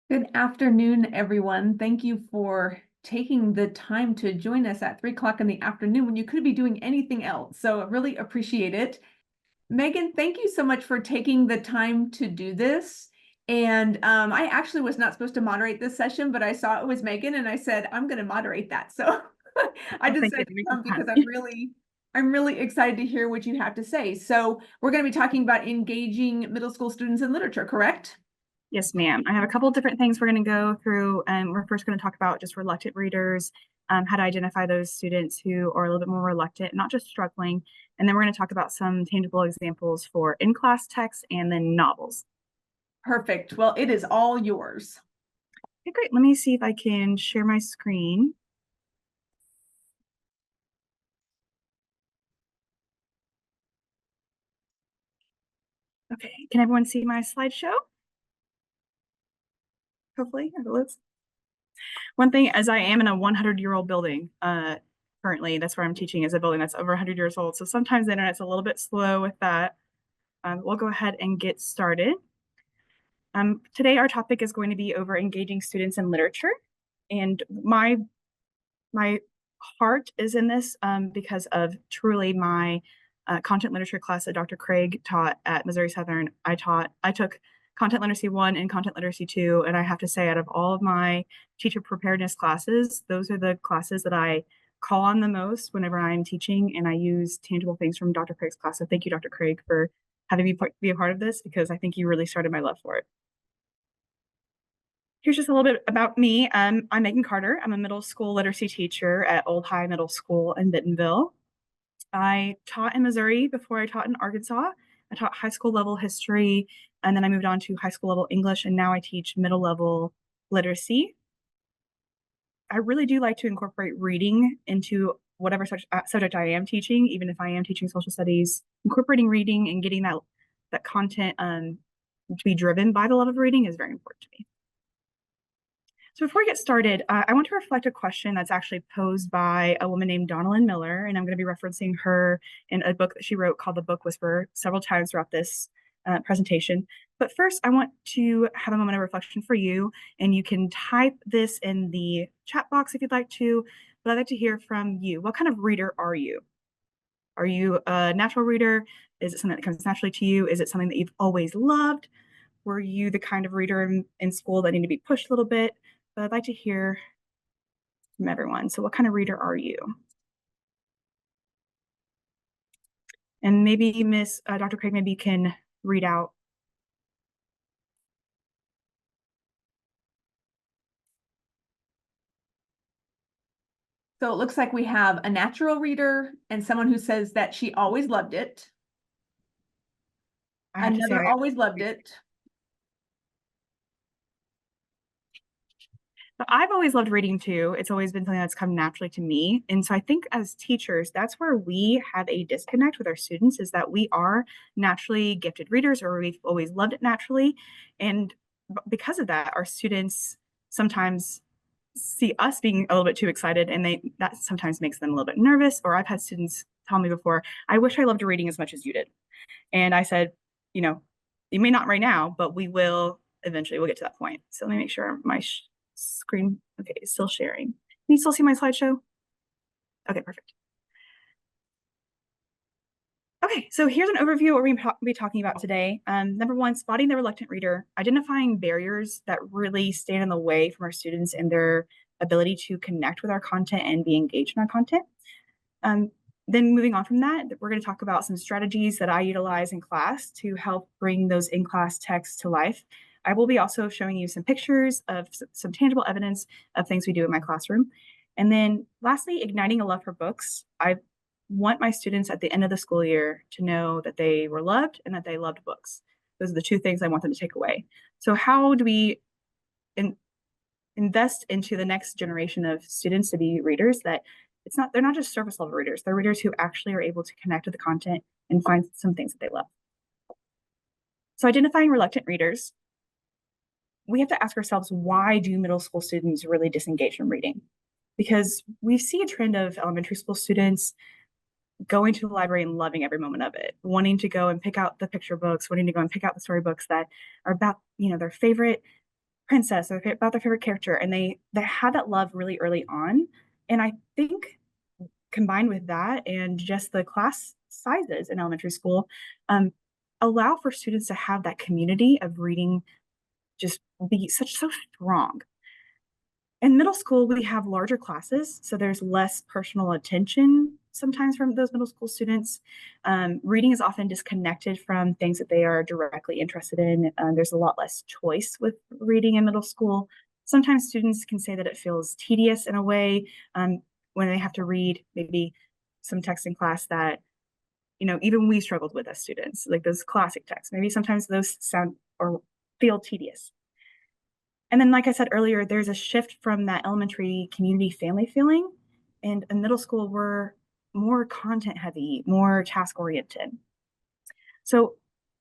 Good afternoon, everyone. Thank you for taking the time to join us at 3 o'clock in the afternoon when you could be doing anything else. So I really appreciate it. Megan, thank you so much for taking the time to do this. And I actually was not supposed to moderate this session, but I saw it was Megan and I said, I'm going to moderate that. So I Oh, thank you. decided That to makes me come because happy. I'm really excited to hear what you have to say. So we're going to be talking about engaging middle school students in literature, correct? Yes, ma'am. I have a couple of different things we're going to go through. We're first going to talk about just reluctant readers, how to identify those students who are a little bit more reluctant, not just struggling. And then we're going to talk about some tangible examples for in-class texts and then novels. Perfect. Well, it is all yours. Okay, great. Let me see if I can share my screen. Okay, can everyone see my slideshow? Hopefully, if it looks. One thing, as I am in a 100-year-old building, currently, that's where I'm teaching, is a building that's over 100 years old. So sometimes the internet's a little bit slow with that. We'll go ahead and get started. Today, our topic is going to be over engaging students in literature. And my heart is in this because of truly my content literature class that Dr. Craig taught at Missouri Southern. I took Content Literacy 1 and Content Literacy 2, and I have to say, out of all of my teacher preparedness classes, those are the classes that I call on the most whenever I'm teaching, and I use tangible things from Dr. Craig's class. So thank you, Dr. Craig, for having me be a part of this, because I think you really started my love for it. Here's just a little bit about me. I'm Megan Carter. I'm a middle school literacy teacher at Old High Middle School in Bentonville. I taught in Missouri before I taught in Arkansas. I taught high school level history, and then I moved on to high school level English, and now I teach middle level literacy. I really do like to incorporate reading into whatever subject I am teaching, even if I am teaching social studies. Incorporating reading and getting that content to be driven by the love of reading is very important to me. So before we get started, I want to reflect a question that's actually posed by a woman named Donalyn Miller, and I'm going to be referencing her in a book that she wrote called The Book Whisperer several times throughout this presentation. But first, I want to have a moment of reflection for you, and you can type this in the chat box if you'd like to, but I'd like to hear from you. What kind of reader are you? Are you a natural reader? Is it something that comes naturally to you? Is it something that you've always loved? Were you the kind of reader in school that needed to be pushed a little bit? But I'd like to hear from everyone. So what kind of reader are you? And maybe Miss Dr. Craig, maybe you can read out. So it looks like we have a natural reader and someone who says that she always loved it. I have to say, Another always loved it. I've always loved reading too. It's always been something that's come naturally to me. And so I think as teachers, that's where we have a disconnect with our students, is that we are naturally gifted readers, or we've always loved it naturally. And because of that, our students sometimes see us being a little bit too excited, and that sometimes makes them a little bit nervous. Or I've had students tell me before, I wish I loved reading as much as you did. And I said, you know, you may not right now, but we will eventually. We'll get to that point. So let me make sure my screen, okay, is still sharing. Can you still see my slideshow? Okay, perfect. Okay, so here's an overview of what we're going to be talking about today. Number one, spotting the reluctant reader, identifying barriers that really stand in the way from our students and their ability to connect with our content and be engaged in our content. Then moving on from that, we're going to talk about some strategies that I utilize in class to help bring those in-class texts to life. I will be also showing you some pictures of some tangible evidence of things we do in my classroom. And then lastly, igniting a love for books. I want my students at the end of the school year to know that they were loved and that they loved books. Those are the two things I want them to take away. So how do we invest into the next generation of students to be readers that they're not just surface level readers, they're readers who actually are able to connect with the content and find some things that they love. So identifying reluctant readers, we have to ask ourselves, why do middle school students really disengage from reading? Because we see a trend of elementary school students going to the library and loving every moment of it, wanting to go and pick out the picture books, wanting to go and pick out the storybooks that are about, their favorite princess or about their favorite character, and they have that love really early on. And I think combined with that and just the class sizes in elementary school, um, allow for students to have that community of reading just be so strong. In middle school, we have larger classes, so there's less personal attention sometimes from those middle school students. Reading is often disconnected from things that they are directly interested in. There's a lot less choice with reading in middle school. Sometimes students can say that it feels tedious in a way, when they have to read maybe some text in class that, even we struggled with as students, like those classic texts. Maybe sometimes those sound or feel tedious. And then, like I said earlier, there's a shift from that elementary community family feeling. And in middle school, we're more content heavy, more task oriented. So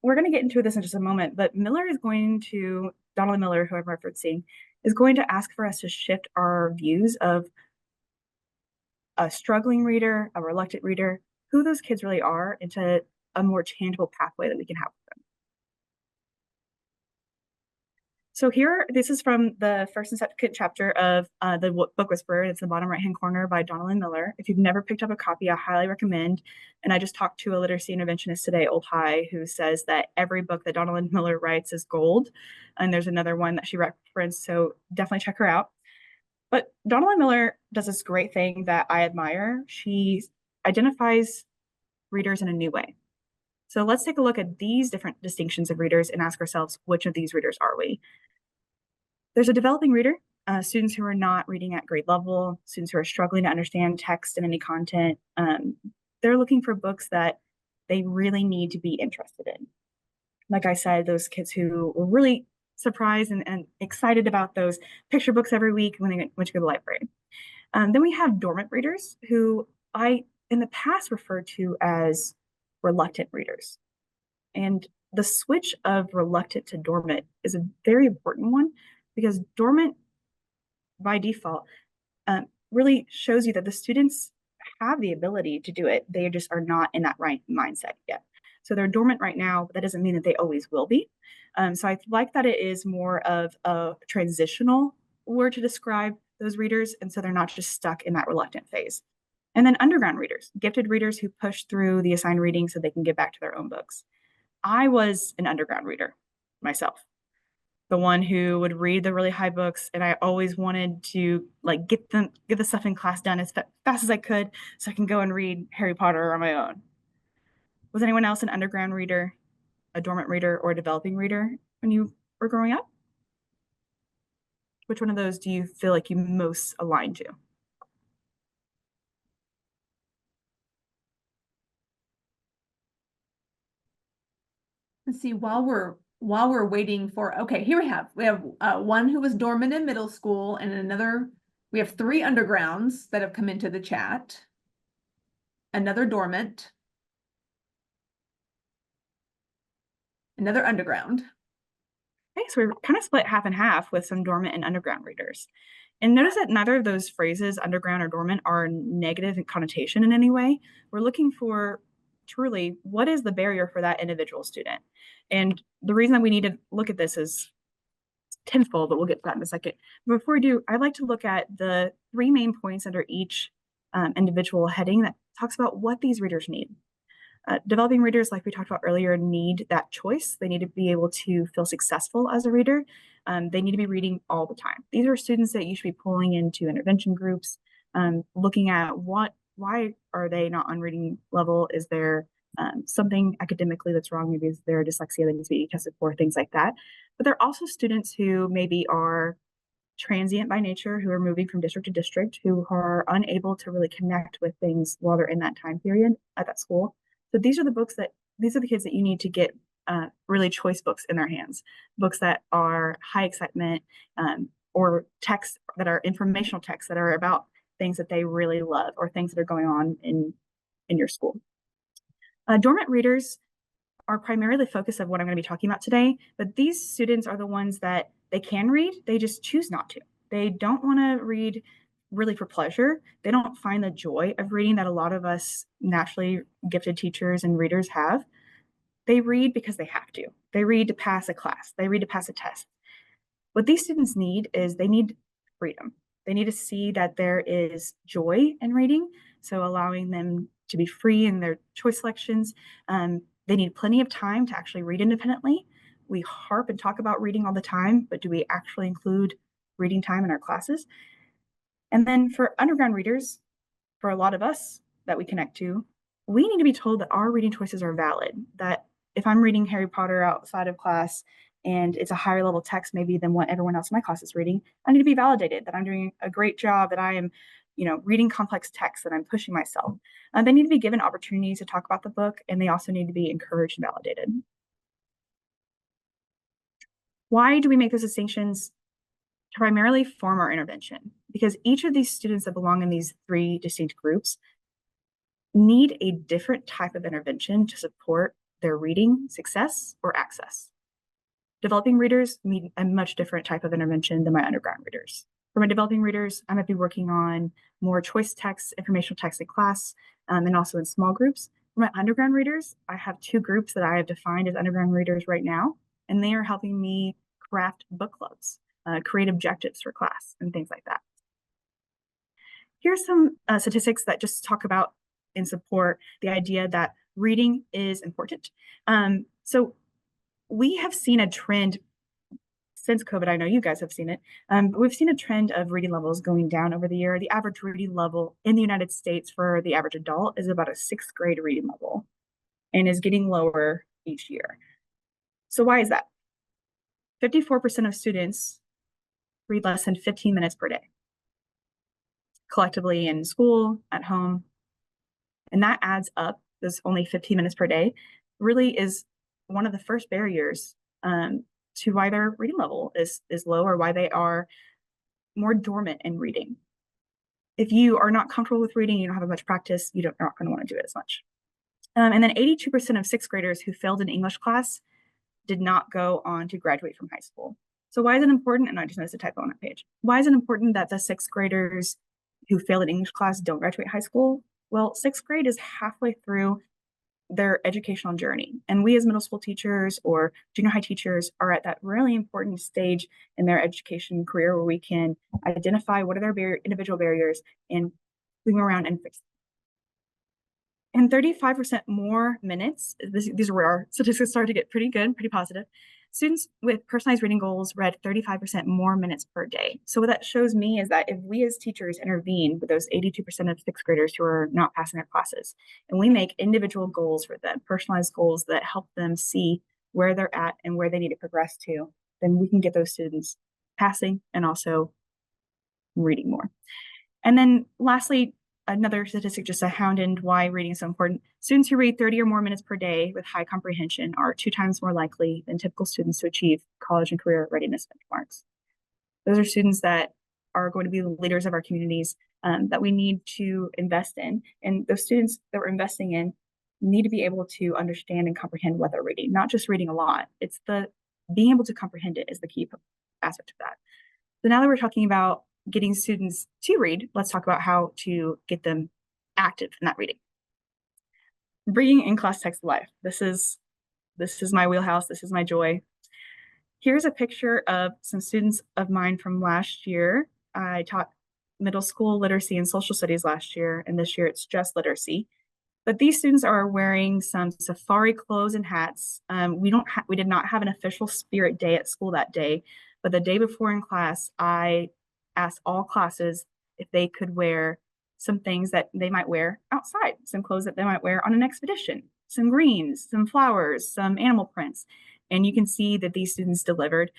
we're going to get into this in just a moment, but Donald Miller, who I'm referencing, is going to ask for us to shift our views of a struggling reader, a reluctant reader, who those kids really are, into a more tangible pathway that we can have with them. So this is from the first and second chapter of the Book Whisperer. It's in the bottom right-hand corner by Donald Miller. If you've never picked up a copy, I highly recommend. And I just talked to a literacy interventionist today, Old High, who says that every book that Donald Miller writes is gold. And there's another one that she referenced, so definitely check her out. But Donald Miller does this great thing that I admire. She identifies readers in a new way. So let's take a look at these different distinctions of readers and ask ourselves, which of these readers are we? There's a developing reader, students who are not reading at grade level, students who are struggling to understand text and any content. They're looking for books that they really need to be interested in. Like I said, those kids who were really surprised and excited about those picture books every week when they went to the library. Then we have dormant readers, who I, in the past, referred to as reluctant readers. And the switch of reluctant to dormant is a very important one, because dormant, by default, really shows you that the students have the ability to do it. They just are not in that right mindset yet. So they're dormant right now, but that doesn't mean that they always will be. So I like that it is more of a transitional word to describe those readers, and so they're not just stuck in that reluctant phase. And then underground readers, gifted readers who push through the assigned reading so they can get back to their own books. I was an underground reader myself, the one who would read the really high books, and I always wanted to get the stuff in class done as fast as I could so I can go and read Harry Potter on my own. Was anyone else an underground reader, a dormant reader, or a developing reader when you were growing up? Which one of those do you feel like you most align to? Let's see, while we're waiting for, okay, here we have one who was dormant in middle school, and we have 3 undergrounds that have come into the chat. Another dormant, another underground. Okay, so we're kind of split half and half with some dormant and underground readers. And notice that neither of those phrases, underground or dormant, are negative in connotation in any way. We're looking for truly what is the barrier for that individual student. And the reason that we need to look at this is tenfold, but we'll get to that in a second. But before we do, I'd like to look at the 3 main points under each individual heading that talks about what these readers need. Developing readers, like we talked about earlier, need that choice. They need to be able to feel successful as a reader. They need to be reading all the time. These are students that you should be pulling into intervention groups, looking at why are they not on reading level? Is there something academically that's wrong? Maybe is there dyslexia that needs to be tested for, things like that. But there are also students who maybe are transient by nature, who are moving from district to district, who are unable to really connect with things while they're in that time period at that school. So these are the kids that you need to get really choice books in their hands, books that are high excitement, or texts that are informational texts that are about things that they really love or things that are going on in your school. Dormant readers are primarily the focus of what I'm going to be talking about today, but these students are the ones that they can read, they just choose not to. They don't want to read really for pleasure. They don't find the joy of reading that a lot of us naturally gifted teachers and readers have. They read because they have to. They read to pass a class. They read to pass a test. What these students need is they need freedom. They need to see that there is joy in reading, so allowing them to be free in their choice selections. They need plenty of time to actually read independently. We harp and talk about reading all the time, but do we actually include reading time in our classes? And then for underground readers, for a lot of us that we connect to, we need to be told that our reading choices are valid. That if I'm reading Harry Potter outside of class and it's a higher level text maybe than what everyone else in my class is reading, I need to be validated that I'm doing a great job, that I am, reading complex text, that I'm pushing myself. They need to be given opportunities to talk about the book, and they also need to be encouraged and validated. Why do we make those distinctions? To primarily form our intervention, because each of these students that belong in these 3 distinct groups need a different type of intervention to support their reading success or access. Developing readers need a much different type of intervention than my underground readers. For my developing readers, I might be working on more choice text, informational text in class, and also in small groups. For my underground readers, I have 2 groups that I have defined as underground readers right now, and they are helping me craft book clubs, create objectives for class, and things like that. Here's some statistics that just talk about and support the idea that reading is important. So we have seen a trend since COVID. I know you guys have seen it. We've seen a trend of reading levels going down over the year. The average reading level in the United States for the average adult is about a 6th grade reading level and is getting lower each year. So why is that? 54% of students read less than 15 minutes per day, collectively in school, at home. And that adds up. This only 15 minutes per day really is one of the first barriers to why their reading level is low, or why they are more dormant in reading. If you are not comfortable with reading, you don't have much practice, you're not going to want to do it as much. And then 82% of 6th graders who failed an English class did not go on to graduate from high school. So why is it important? And I just noticed a typo on that page. Why is it important that the 6th graders who failed an English class don't graduate high school? Well, 6th grade is halfway through their educational journey. And we as middle school teachers or junior high teachers are at that really important stage in their education career where we can identify what are their individual barriers and swing around and fix them. And 35% more minutes, these are where our statistics start to get pretty good, pretty positive. Students with personalized reading goals read 35% more minutes per day. So what that shows me is that if we as teachers intervene with those 82% of 6th graders who are not passing their classes, and we make individual goals for them, personalized goals that help them see where they're at and where they need to progress to, then we can get those students passing and also reading more. And then lastly, another statistic just to hound in why reading is so important. Students who read 30 or more minutes per day with high comprehension are 2 times more likely than typical students to achieve college and career readiness benchmarks. Those are students that are going to be the leaders of our communities that we need to invest in. And those students that we're investing in need to be able to understand and comprehend what they're reading, not just reading a lot. It's the being able to comprehend it is the key aspect of that. So now that we're talking about getting students to read, let's talk about how to get them active in that reading. Bringing in-class text to life. This is my wheelhouse. This is my joy. Here's a picture of some students of mine from last year. I taught middle school literacy and social studies last year, and this year it's just literacy. But these students are wearing some safari clothes and hats. We did not have an official spirit day at school that day, but the day before in class, I asked all classes if they could wear some things that they might wear outside, some clothes that they might wear on an expedition, some greens, some flowers, some animal prints. And you can see that these students delivered.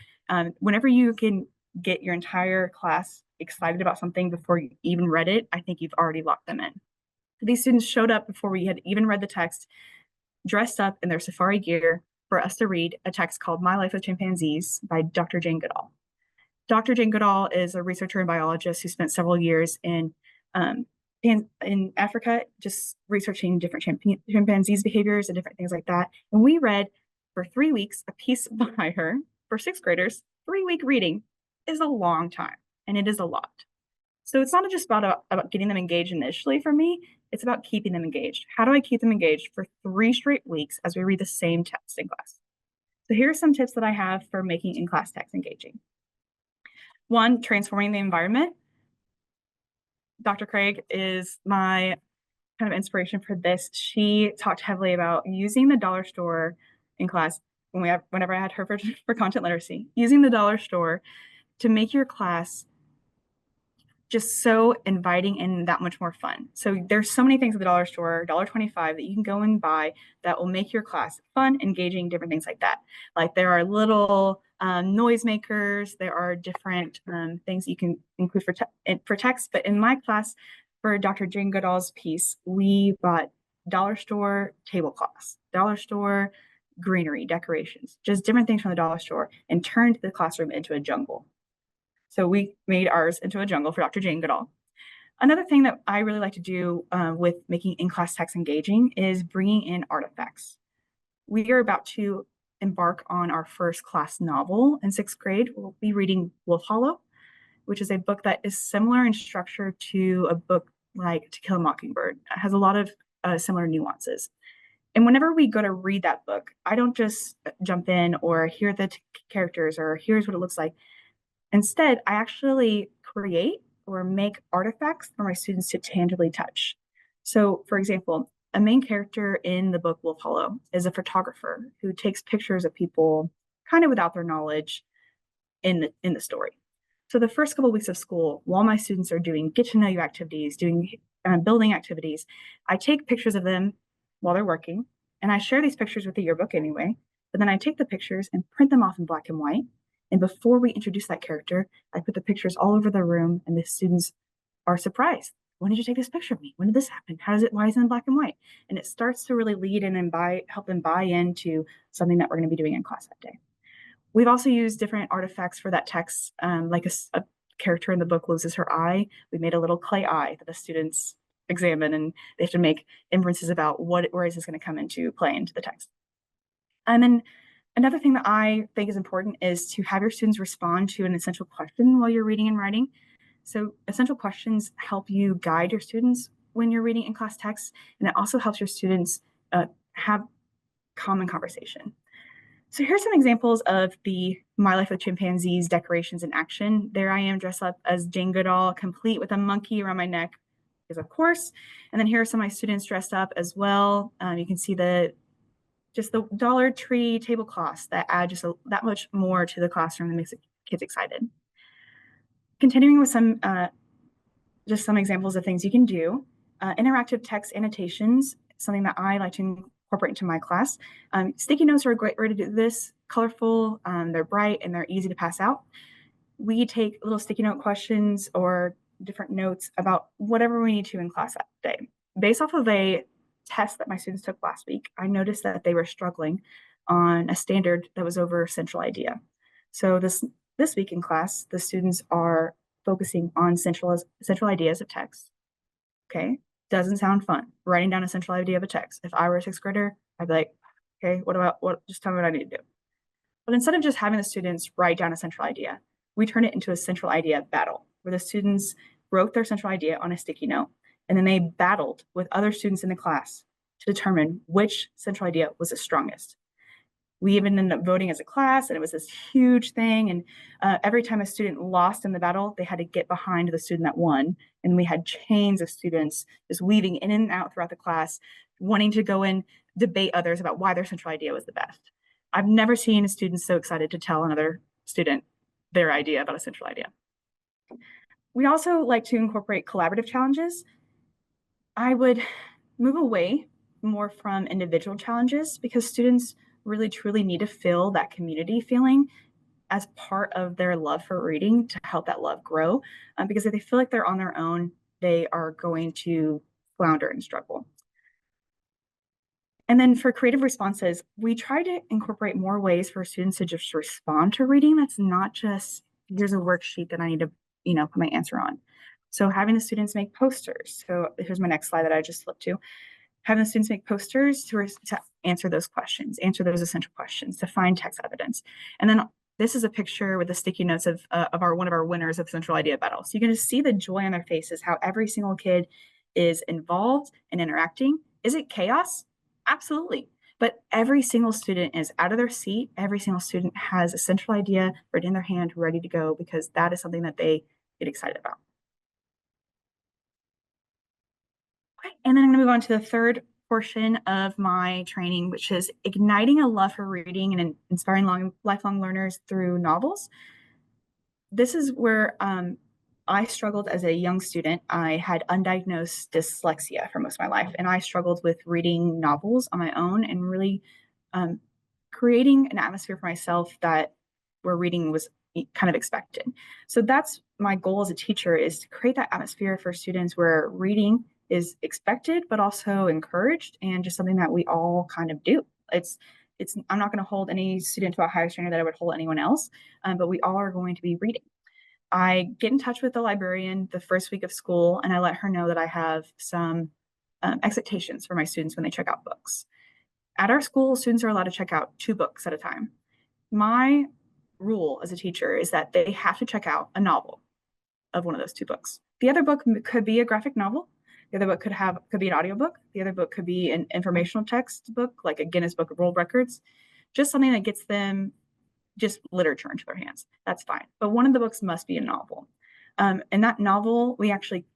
Whenever you can get your entire class excited about something before you even read it, I think you've already locked them in. These students showed up before we had even read the text, dressed up in their safari gear for us to read a text called My Life with Chimpanzees by Dr. Jane Goodall. Dr. Jane Goodall is a researcher and biologist who spent several years in Africa, just researching different chimpanzees' behaviors and different things like that. And we read for 3 weeks a piece by her for 6th graders. 3-week reading is a long time, and it is a lot. So it's not just about getting them engaged initially for me, it's about keeping them engaged. How do I keep them engaged for 3 straight weeks as we read the same text in class? So here are some tips that I have for making in-class text engaging. One, transforming the environment. Dr. Craig is my kind of inspiration for this. She talked heavily about using the dollar store in class whenever I had her for content literacy, using the dollar store to make your class just so inviting and that much more fun. So there's so many things at the dollar store, $1.25, that you can go and buy that will make your class fun, engaging, different things like that. Like there are little noise makers, there are different things you can include for text. But in my class, for Dr. Jane Goodall's piece, we bought dollar store tablecloths, dollar store greenery, decorations, just different things from the dollar store, and turned the classroom into a jungle. So we made ours into a jungle for Dr. Jane Goodall. Another thing that I really like to do with making in-class text engaging is bringing in artifacts. We are about to embark on our first class novel in 6th grade. We'll be reading Wolf Hollow, which is a book that is similar in structure to a book like To Kill a Mockingbird. It has a lot of similar nuances. And whenever we go to read that book, I don't just jump in or hear the characters or here's what it looks like. Instead, I actually create or make artifacts for my students to tangibly touch. So, for example, a main character in the book Wolf Hollow is a photographer who takes pictures of people kind of without their knowledge in the story. So the first couple of weeks of school, while my students are doing get to know you activities, doing building activities, I take pictures of them while they're working, and I share these pictures with the yearbook anyway. But then I take the pictures and print them off in black and white. And before we introduce that character, I put the pictures all over the room, and the students are surprised. When did you take this picture of me? When did this happen? Why is it in black and white? And it starts to really lead in and help them buy into something that we're going to be doing in class that day. We've also used different artifacts for that text, like a character in the book loses her eye. We made a little clay eye that the students examine, and they have to make inferences about where is this going to come into play into the text. And then another thing that I think is important is to have your students respond to an essential question while you're reading and writing. So essential questions help you guide your students when you're reading in-class text, and it also helps your students have common conversation. So here's some examples of the My Life with Chimpanzees decorations in action. There I am dressed up as Jane Goodall, complete with a monkey around my neck, because of course. And then here are some of my students dressed up as well. You can see just the Dollar Tree tablecloths that add just that much more to the classroom that makes the kids excited. Continuing with just some examples of things you can do. Interactive text annotations, something that I like to incorporate into my class. Sticky notes are a great way to do this. Colorful, they're bright, and they're easy to pass out. We take little sticky note questions or different notes about whatever we need to in class that day. Based off of a test that my students took last week, I noticed that they were struggling on a standard that was over central idea. So this week in class, the students are focusing on central ideas of text. Okay, doesn't sound fun. Writing down a central idea of a text. If I were a 6th grader, I'd be like, okay, just tell me what I need to do. But instead of just having the students write down a central idea, we turn it into a central idea battle where the students wrote their central idea on a sticky note, and then they battled with other students in the class to determine which central idea was the strongest. We even ended up voting as a class, and it was this huge thing. And every time a student lost in the battle, they had to get behind the student that won. And we had chains of students just weaving in and out throughout the class, wanting to go and debate others about why their central idea was the best. I've never seen a student so excited to tell another student their idea about a central idea. We also like to incorporate collaborative challenges. I would move away more from individual challenges because students really truly need to feel that community feeling as part of their love for reading to help that love grow. Because if they feel like they're on their own, they are going to flounder and struggle. And then for creative responses, we try to incorporate more ways for students to just respond to reading. That's not just, here's a worksheet that I need to, put my answer on. So having the students make posters. So here's my next slide that I just flipped to. Having the students make posters to answer those questions, answer those essential questions, to find text evidence. And then this is a picture with the sticky notes of one of our winners of Central Idea Battle. So you're going to see the joy on their faces, how every single kid is involved and interacting. Is it chaos? Absolutely. But every single student is out of their seat. Every single student has a central idea written in their hand, ready to go, because that is something that they get excited about. Okay, and then I'm going to move on to the third portion of my training, which is igniting a love for reading and inspiring lifelong learners through novels. This is where I struggled as a young student. I had undiagnosed dyslexia for most of my life, and I struggled with reading novels on my own and really um, creating an atmosphere for myself that where reading was kind of expected. So that's my goal as a teacher, is to create that atmosphere for students where reading is expected, but also encouraged, and just something that we all kind of do. It's I'm not going to hold any student to a higher standard that I would hold anyone else, but we all are going to be reading. I get in touch with the librarian the first week of school, and I let her know that I have some expectations for my students when they check out books. At our school, students are allowed to check out 2 books at a time. My rule as a teacher is that they have to check out a novel of one of those 2 books. The other book could be a graphic novel. The other book could be an audiobook. The other book could be an informational text book, like a Guinness Book of World Records, just something that gets them just literature into their hands. That's fine. But one of the books must be a novel. And that novel, we actually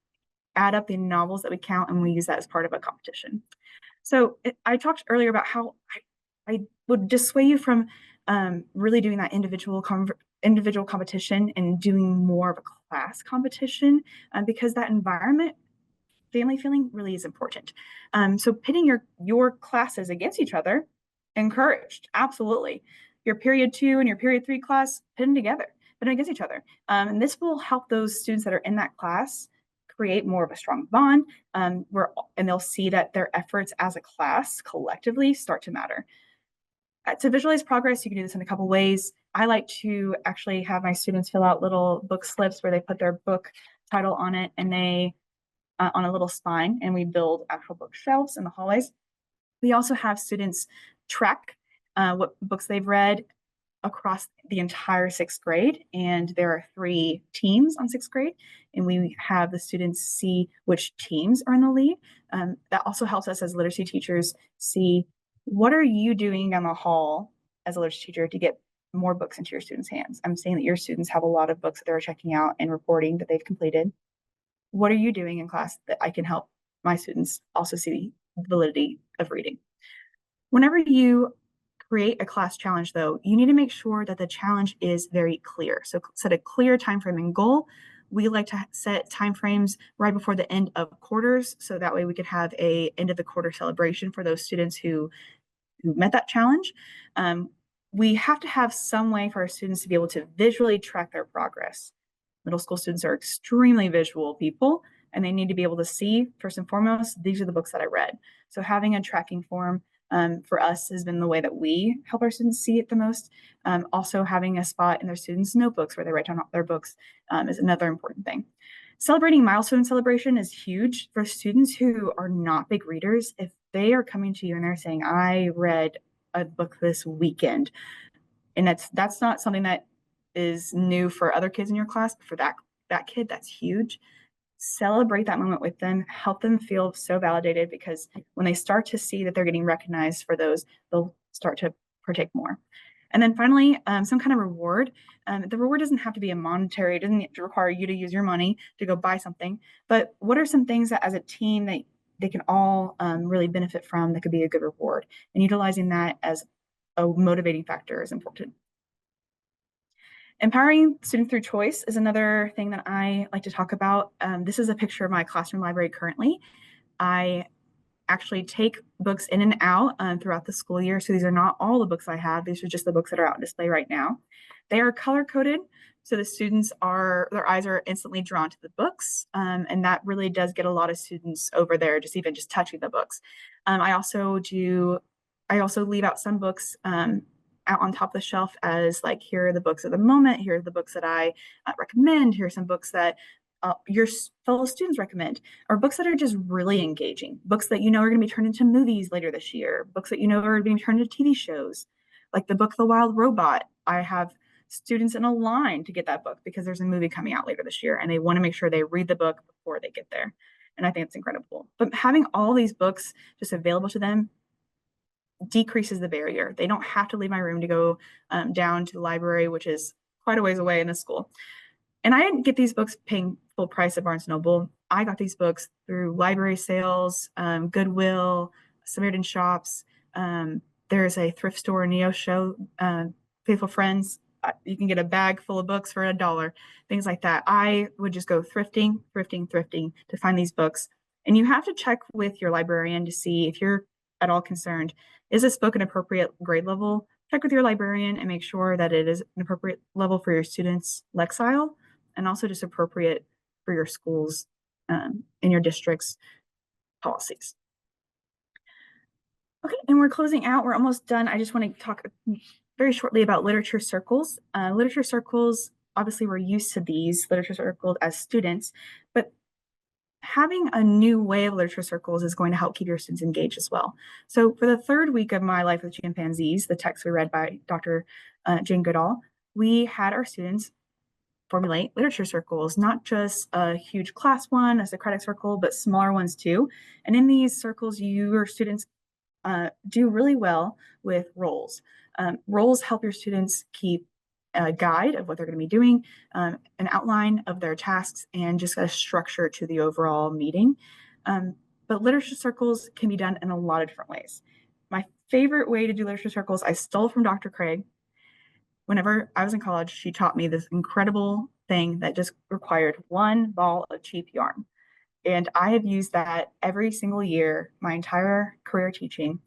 add up the novels that we count, and we use that as part of a competition. So I talked earlier about how I would dissuade you from really doing that individual competition and doing more of a class competition, because that environment, family feeling, really is important. So pitting your classes against each other, encouraged, absolutely. Your period 2 and your period 3 class, pit them together, pit them against each other. And this will help those students that are in that class create more of a strong bond, and they'll see that their efforts as a class collectively start to matter. To visualize progress, you can do this in a couple ways. I like to actually have my students fill out little book slips where they put their book title on it, and they on a little spine, and we build actual bookshelves in the hallways. We also have students track what books they've read across the entire 6th grade, and there are 3 teams on 6th grade, and we have the students see which teams are in the lead. That also helps us as literacy teachers see, what are you doing down the hall as a literacy teacher to get more books into your students' hands? I'm saying that your students have a lot of books that they're checking out and reporting that they've completed. What are you doing in class that I can help my students also see the validity of reading? Whenever you create a class challenge, though, you need to make sure that the challenge is very clear. So set a clear time frame and goal. We like to set timeframes right before the end of quarters, so that way we could have a end of the quarter celebration for those students who met that challenge. We have to have some way for our students to be able to visually track their progress. Middle school students are extremely visual people, and they need to be able to see, first and foremost, these are the books that I read. So having a tracking form for us has been the way that we help our students see it the most. Also, having a spot in their students' notebooks where they write down their books is another important thing. Celebrating milestone celebration is huge for students who are not big readers. If they are coming to you and they're saying, I read a book this weekend, and that's not something that is new for other kids in your class, but for that kid, that's huge. Celebrate that moment with them, help them feel so validated, because when they start to see that they're getting recognized for those, they'll start to partake more. And then finally, some kind of reward. The reward doesn't have to be a monetary, it doesn't require you to use your money to go buy something, but what are some things that as a team that they can all really benefit from that could be a good reward? And utilizing that as a motivating factor is important. Empowering student through choice is another thing that I like to talk about. This is a picture of my classroom library currently. I actually take books in and out throughout the school year. So these are not all the books I have. These are just the books that are out on display right now. They are color coded. So the students their eyes are instantly drawn to the books. And that really does get a lot of students over there, just touching the books. I also leave out some books out on top of the shelf as like, here are the books of the moment. Here are the books that I recommend. Here are some books that your fellow students recommend, or books that are just really engaging, books that you know are going to be turned into movies later this year, books that you know are being turned into TV shows, like the book The Wild Robot. I have students in a line to get that book because there's a movie coming out later this year, and they want to make sure they read the book before they get there. And I think it's incredible. But having all these books just available to them decreases the barrier. They don't have to leave my room to go down to the library, which is quite a ways away in the school. And I didn't get these books paying full price at Barnes Noble. I got these books through library sales, Goodwill, Samaritan shops. There's a thrift store, Neo Show, Faithful Friends. You can get a bag full of books for $1, things like that. I would just go thrifting to find these books. And you have to check with your librarian to see if you're at all concerned, is this book an appropriate grade level? Check with your librarian and make sure that it is an appropriate level for your students' Lexile, and also just appropriate for your schools in your district's policies. Okay, and we're closing out. We're almost done. I just want to talk very shortly about literature circles. Literature circles, obviously we're used to these literature circles as students, but having a new way of literature circles is going to help keep your students engaged as well. So for the third week of My Life with Chimpanzees, the text we read by Dr. Jane Goodall, we had our students formulate literature circles, not just a huge class one, a Socratic circle, but smaller ones too. And in these circles, your students do really well with roles. Roles help your students keep a guide of what they're going to be doing, an outline of their tasks, and just a structure to the overall meeting. But literature circles can be done in a lot of different ways. My favorite way to do literature circles, I stole from Dr. Craig. Whenever I was in college, she taught me this incredible thing that just required one ball of cheap yarn. And I have used that every single year, my entire career teaching.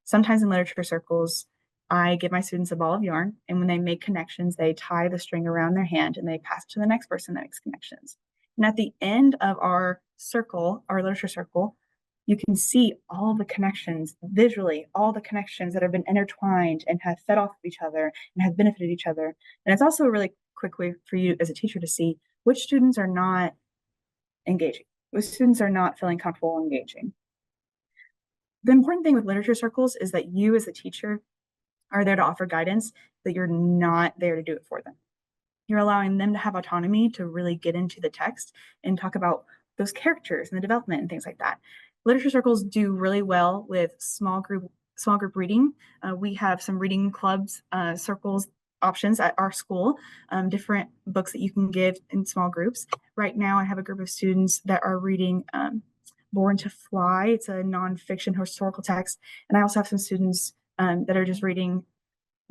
Sometimes in literature circles, I give my students a ball of yarn, and when they make connections, they tie the string around their hand and they pass it to the next person that makes connections. And at the end of our circle, our literature circle, you can see all the connections visually, all the connections that have been intertwined and have fed off of each other and have benefited each other. And it's also a really quick way for you as a teacher to see which students are not engaging, which students are not feeling comfortable engaging. The important thing with literature circles is that you as a teacher are there to offer guidance, that you're not there to do it for them. You're allowing them to have autonomy to really get into the text and talk about those characters and the development and things like that. Literature circles do really well with small group reading. We have some reading clubs, circles options at our school, different books that you can give in small groups. Right now, I have a group of students that are reading Born to Fly. It's a nonfiction historical text. And I also have some students that are just reading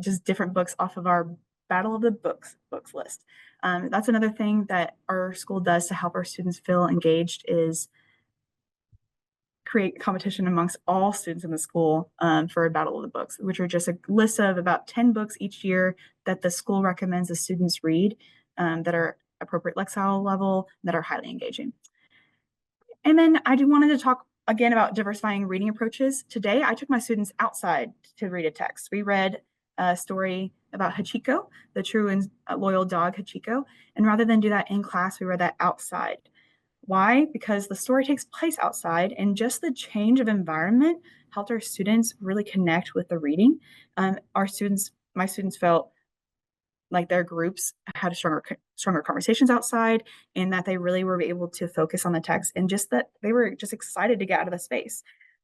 just different books off of our Battle of the Books list. That's another thing that our school does to help our students feel engaged, is create competition amongst all students in the school for a Battle of the Books, which are just a list of about 10 books each year that the school recommends the students read that are appropriate Lexile level, that are highly engaging. And then I wanted to talk again about diversifying reading approaches. Today, I took my students outside to read a text. We read a story about Hachiko, the true and loyal dog Hachiko. And rather than do that in class, we read that outside. Why? Because the story takes place outside, and just the change of environment helped our students really connect with the reading. My students felt like their groups had stronger conversations outside, and that they really were able to focus on the text, and just that they were just excited to get out of the space.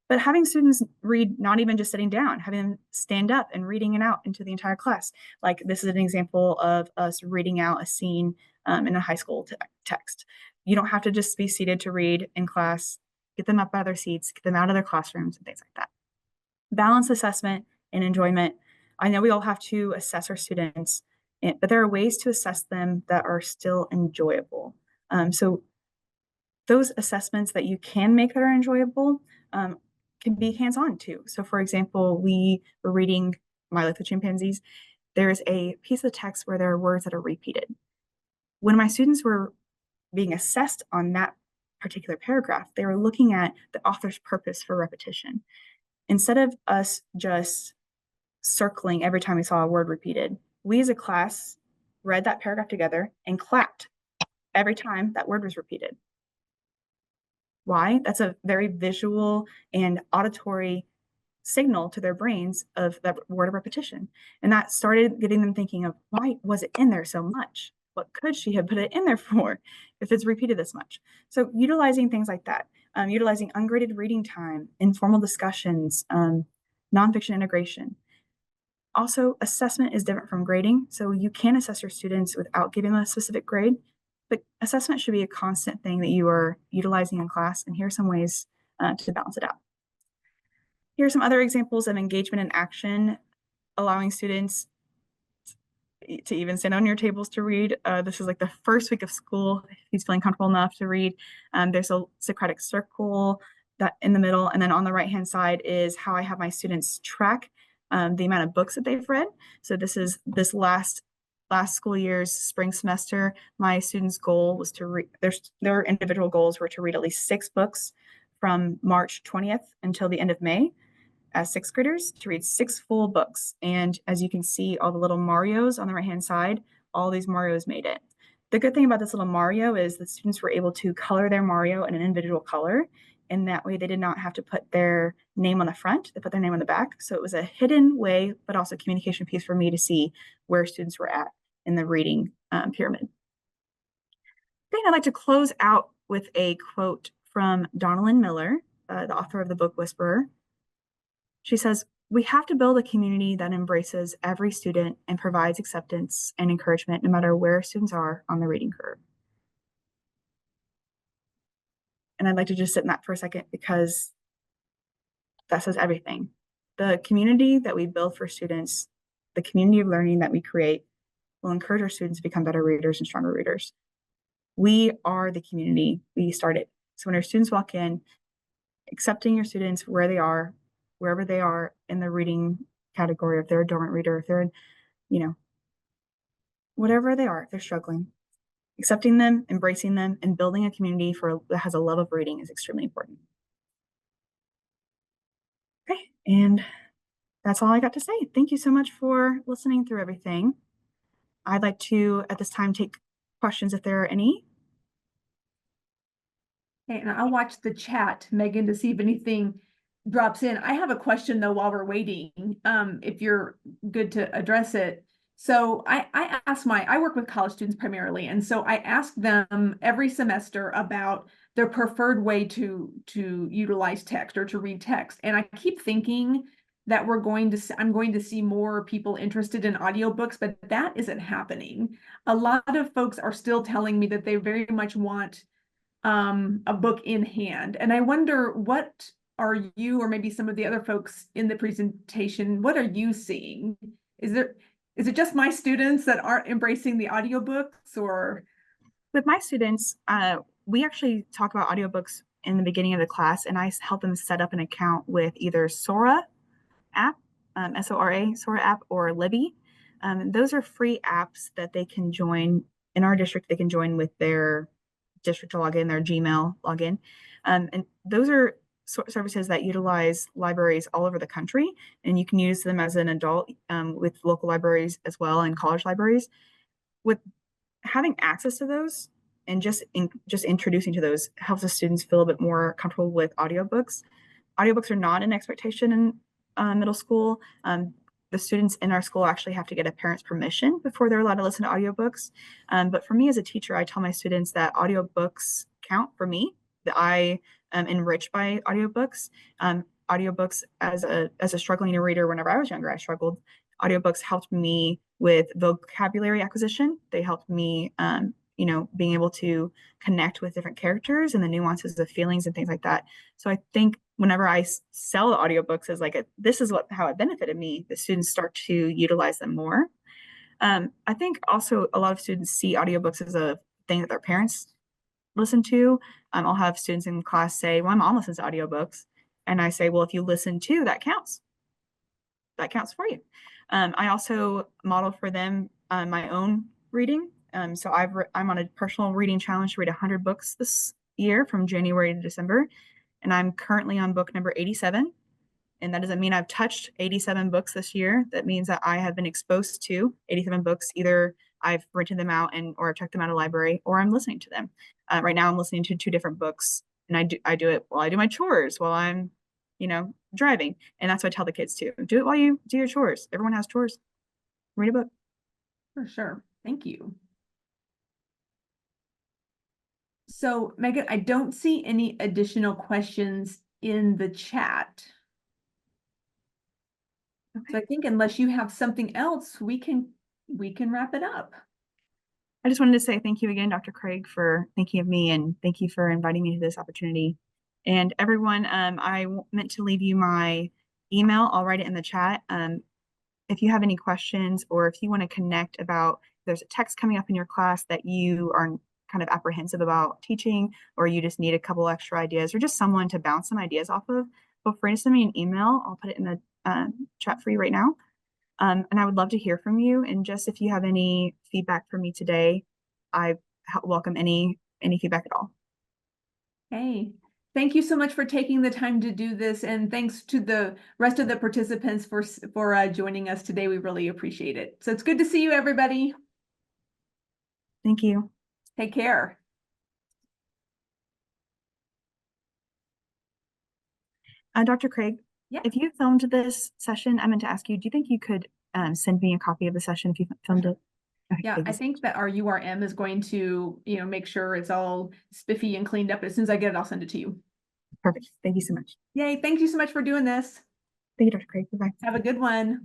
But having students read, not even just sitting down, having them stand up and reading it out into the entire class. Like this is an example of us reading out a scene in a high school text. You don't have to just be seated to read in class. Get them up out of their seats, get them out of their classrooms and things like that. Balanced assessment and enjoyment. I know we all have to assess our students, but there are ways to assess them that are still enjoyable. So those assessments that you can make that are enjoyable can be hands-on too. So for example, we were reading My Life with Chimpanzees. There's a piece of text where there are words that are repeated. When my students were being assessed on that particular paragraph, they were looking at the author's purpose for repetition. Instead of us just circling every time we saw a word repeated, we as a class read that paragraph together and clapped every time that word was repeated. Why? That's a very visual and auditory signal to their brains of that word of repetition. And that started getting them thinking of, why was it in there so much? What could she have put it in there for if it's repeated this much? So utilizing things like that, utilizing ungraded reading time, informal discussions, Nonfiction integration. Also, assessment is different from grading. So you can assess your students without giving them a specific grade, but assessment should be a constant thing that you are utilizing in class. And here are some ways to balance it out. Here are some other examples of engagement and action, allowing students to even stand on your tables to read. This is like the first week of school. If he's feeling comfortable enough to read. There's a Socratic circle that in the middle, and then on the right-hand side is how I have my students track the amount of books that they've read. So this is this last school year's spring semester. My students' goal was to read. Their individual goals were to read at least 6 books from March 20th until the end of May, as 6th graders, to read 6 full books. And as you can see, all the little Marios on the right-hand side, all these Marios made it. The good thing about this little Mario is the students were able to color their Mario in an individual color. And that way they did not have to put their name on the front, they put their name on the back. So it was a hidden way, but also a communication piece for me to see where students were at in the reading pyramid. Then I'd like to close out with a quote from Donalyn Miller, the author of the book Whisperer. She says, "We have to build a community that embraces every student and provides acceptance and encouragement no matter where students are on the reading curve." And I'd like to just sit in that for a second because that says everything. The community that we build for students, the community of learning that we create, will encourage our students to become better readers and stronger readers. We are the community we started. So when our students walk in, accepting your students where they are, wherever they are in the reading category, if they're a dormant reader, if they're, whatever they are, if they're struggling, accepting them, embracing them, and building a community that has a love of reading is extremely important. Okay, and that's all I got to say. Thank you so much for listening through everything. I'd like to, at this time, take questions if there are any. Okay, and I'll watch the chat, Megan, to see if anything drops in. I have a question though while we're waiting, if you're good to address it. So I work with college students primarily, and so I ask them every semester about their preferred way to utilize text or to read text. And I keep thinking that I'm going to see more people interested in audiobooks, but that isn't happening. A lot of folks are still telling me that they very much want a book in hand. And I wonder, what are you, or maybe some of the other folks in the presentation, what are you seeing? Is it just my students that aren't embracing the audiobooks, or? With my students, we actually talk about audiobooks in the beginning of the class, and I help them set up an account with either Sora app, SORA, Sora app, or Libby. Those are free apps that they can join in our district. They can join with their district login, their Gmail login. And those are services that utilize libraries all over the country, and you can use them as an adult with local libraries as well, and college libraries. With having access to those and just introducing to those helps the students feel a bit more comfortable with audiobooks. Audiobooks are not an expectation in middle school. The students in our school actually have to get a parent's permission before they're allowed to listen to audiobooks. But for me as a teacher, I tell my students that audiobooks count for me, that I am enriched by audiobooks. Audiobooks as a struggling reader, whenever I was younger, I struggled. Audiobooks helped me with vocabulary acquisition. They helped me, being able to connect with different characters and the nuances of feelings and things like that. So I think whenever I sell audiobooks as this is how it benefited me, the students start to utilize them more. I think also a lot of students see audiobooks as a thing that their parents listen to. I'll have students in class say, "Well, my mom listens to audiobooks." And I say, "Well, if you listen to, that counts. That counts for you." I also model for them my own reading. So I'm on a personal reading challenge to read 100 books this year from January to December. And I'm currently on book number 87. And that doesn't mean I've touched 87 books this year. That means that I have been exposed to 87 books. Either I've rented them out or I've checked them out of a library, or I'm listening to them. Right now I'm listening to 2 different books, and I do it while I do my chores, while I'm, driving. And that's what I tell the kids too. Do it while you do your chores. Everyone has chores. Read a book. For sure. Thank you. So, Megan, I don't see any additional questions in the chat. So I think unless you have something else, we can wrap it up. I just wanted to say thank you again, Dr. Craig, for thinking of me, and thank you for inviting me to this opportunity. And everyone, meant to leave you my email. I'll write it in the chat. If you have any questions, or if you want to connect about, there's a text coming up in your class that you are kind of apprehensive about teaching, or you just need a couple extra ideas, or just someone to bounce some ideas off of, feel free to send me an email. I'll put it in the chat for you right now. And I would love to hear from you. And just if you have any feedback for me today, I welcome any feedback at all. Hey, thank you so much for taking the time to do this, and thanks to the rest of the participants for joining us today. We really appreciate it. So it's good to see you, everybody. Thank you. Take care. Dr. Craig, Yeah. if you filmed this session, I meant to ask you, do you think you could send me a copy of the session if you filmed it? Okay, Yeah, I think that our URM is going to, make sure it's all spiffy and cleaned up. As soon as I get it, I'll send it to you. Perfect. Thank you so much. Yay, thank you so much for doing this. Thank you, Dr. Craig. Bye-bye. Have a good one.